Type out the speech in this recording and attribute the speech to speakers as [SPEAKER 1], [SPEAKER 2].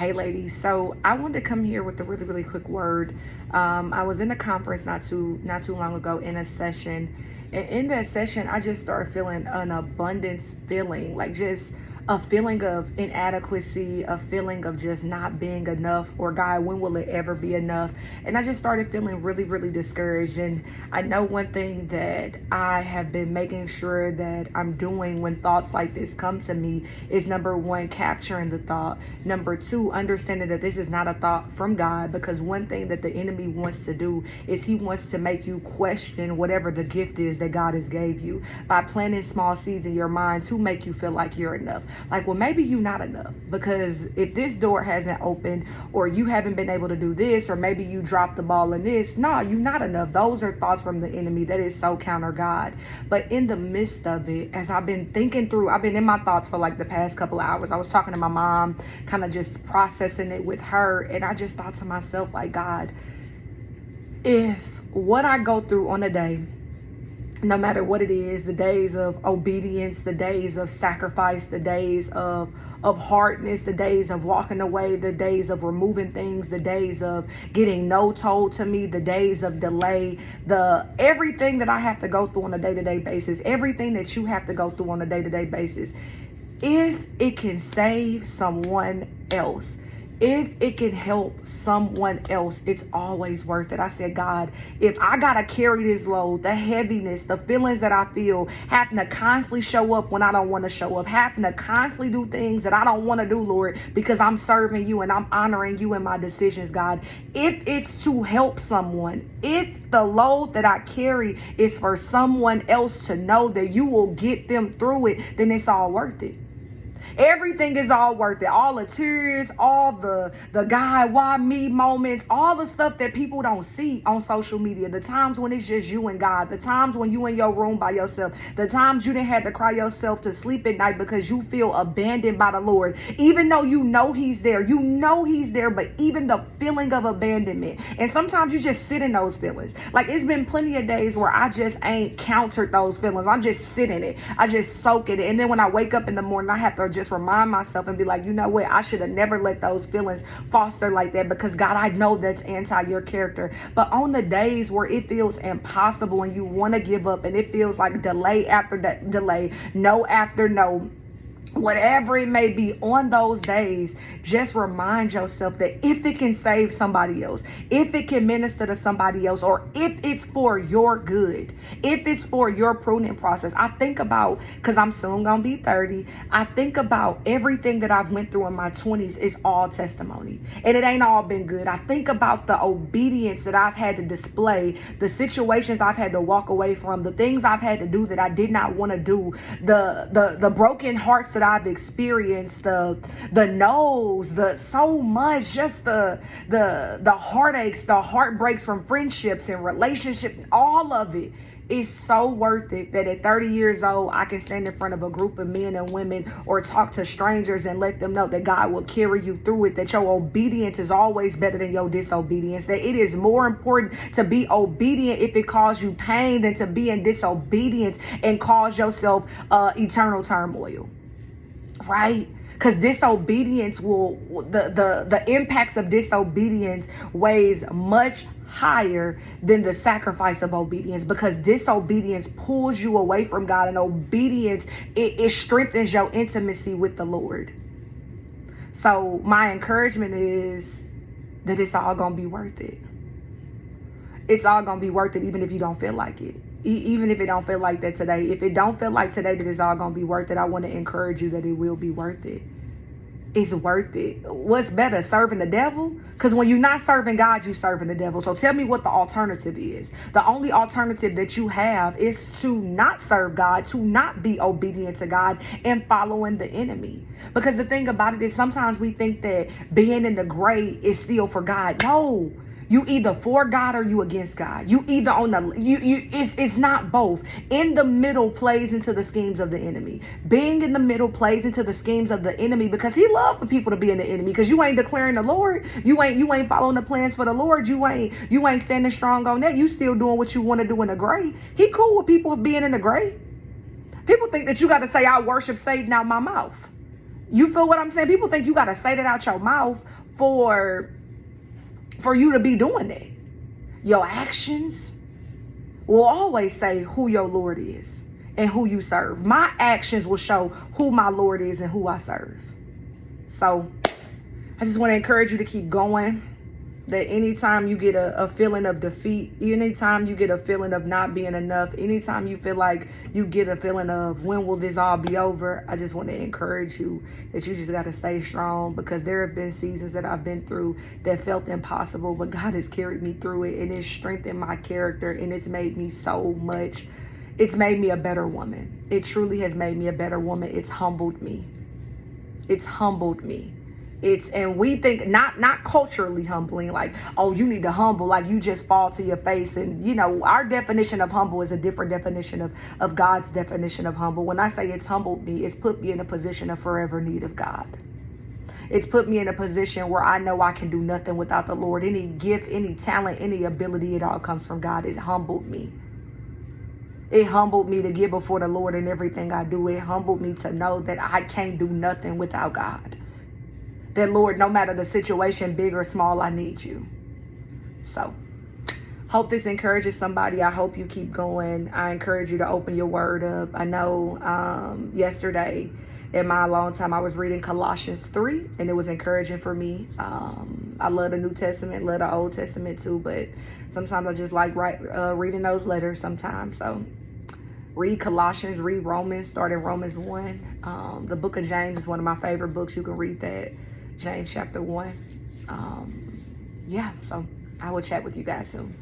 [SPEAKER 1] Hey ladies, so I wanted to come here with a really quick word. I was in a conference not too long ago in a session, and in that session I just started feeling an abundance feeling, like just a feeling of inadequacy, a feeling of just not being enough, or God, when will it ever be enough? And I just started feeling really discouraged. And I know one thing that I have been making sure that I'm doing when thoughts like this come to me is, number one, capturing the thought. Number two, understanding that this is not a thought from God, because one thing that the enemy wants to do is he wants to make you question whatever the gift is that God has gave you by planting small seeds in your mind to make you feel like you're enough. Like, well, maybe you're not enough, because if this door hasn't opened, or you haven't been able to do this, or maybe you dropped the ball in this, no, you're not enough. Those are thoughts from the enemy that is so counter God. But in the midst of it, as I've been thinking through, I've been in my thoughts for like the past couple of hours. I was talking to my mom, kind of just processing it with her, and I just thought to myself, like, God, if what I go through on a day, no matter what it is, the days of obedience, the days of sacrifice, the days of hardness, the days of walking away, the days of removing things, the days of getting no told to me, the days of delay, everything that I have to go through on a day-to-day basis, everything that you have to go through on a day-to-day basis, if it can save someone else, if it can help someone else, it's always worth it. I said, God, if I got to carry this load, the heaviness, the feelings that I feel, having to constantly show up when I don't want to show up, having to constantly do things that I don't want to do, Lord, because I'm serving you and I'm honoring you in my decisions, God. If it's to help someone, if the load that I carry is for someone else to know that you will get them through it, then it's all worth it. Everything is all worth it. All the tears, all the God, why me moments, all the stuff that people don't see on social media. The times when it's just you and God. The times when you in your room by yourself. The times you didn't have to cry yourself to sleep at night because you feel abandoned by the Lord. Even though you know he's there. You know he's there, but even the feeling of abandonment. And sometimes you just sit in those feelings. Like, it's been plenty of days where I just ain't countered those feelings. I'm just sitting in it. I just soak in it. And then when I wake up in the morning, I have to just remind myself and be like, you know what, I should have never let those feelings foster like that, because God, I know that's anti your character. But on the days where it feels impossible and you want to give up, and it feels like delay after delay, no after no, whatever it may be, on those days, just remind yourself that if it can save somebody else, if it can minister to somebody else, or if it's for your good, if it's for your pruning process. I think about, because I'm soon gonna be 30, I think about everything that I've went through in my 20s is all testimony, and it ain't all been good. I think about the obedience that I've had to display, the situations I've had to walk away from, the things I've had to do that I did not want to do, the broken hearts that I've experienced, the no's, the so much, just the heartaches, the heartbreaks from friendships and relationships. All of it is so worth it that at 30 years old, I can stand in front of a group of men and women, or talk to strangers and let them know that God will carry you through it, that your obedience is always better than your disobedience, that it is more important to be obedient if it causes you pain than to be in disobedience and cause yourself eternal turmoil. Right? Because disobedience the impacts of disobedience weighs much higher than the sacrifice of obedience, because disobedience pulls you away from God, and obedience, it strengthens your intimacy with the Lord. So my encouragement is that it's all gonna be worth it. It's all gonna be worth it, even if you don't feel like it. Even if it don't feel like that today. If it don't feel like today that it's all going to be worth it, I want to encourage you that it will be worth it. It's worth it. What's better, serving the devil? Because when you're not serving God, you're serving the devil. So tell me what the alternative is. The only alternative that you have is to not serve God, to not be obedient to God, and following the enemy. Because the thing about it is, sometimes we think that being in the gray is still for God. No. You either for God or you against God. You either on the it's not both. In the middle plays into the schemes of the enemy. Being in the middle plays into the schemes of the enemy, because he loves for people to be in the enemy. Because you ain't declaring the Lord. You ain't following the plans for the Lord. You ain't standing strong on that. You still doing what you want to do in the gray. He cool with people being in the gray. People think that you got to say, I worship Satan out my mouth. You feel what I'm saying? People think you got to say that out your mouth for you to be doing that. Your actions will always say who your Lord is and who you serve. My actions will show who my Lord is and who I serve. So I just want to encourage you to keep going. That anytime you get a feeling of defeat, anytime you get a feeling of not being enough, anytime you feel like you get a feeling of when will this all be over, I just want to encourage you that you just got to stay strong, because there have been seasons that I've been through that felt impossible, but God has carried me through it, and it's strengthened my character, and it's made me so much. It's made me a better woman. It truly has made me a better woman. It's humbled me. It's humbled me. And we think not culturally humbling, like, oh, you need to humble, like you just fall to your face. And, you know, our definition of humble is a different definition of God's definition of humble. When I say it's humbled me, it's put me in a position of forever need of God. It's put me in a position where I know I can do nothing without the Lord. Any gift, any talent, any ability, it all comes from God. It humbled me. It humbled me to get before the Lord in everything I do. It humbled me to know that I can't do nothing without God. That, Lord, no matter the situation, big or small, I need you. So, hope this encourages somebody. I hope you keep going. I encourage you to open your word up. I know yesterday in my alone time, I was reading Colossians 3, and it was encouraging for me. I love the New Testament, love the Old Testament too, but sometimes I just like reading those letters sometimes. So, read Colossians, read Romans, start in Romans 1. The book of James is one of my favorite books. You can read that. James chapter 1. Yeah, so I will chat with you guys soon.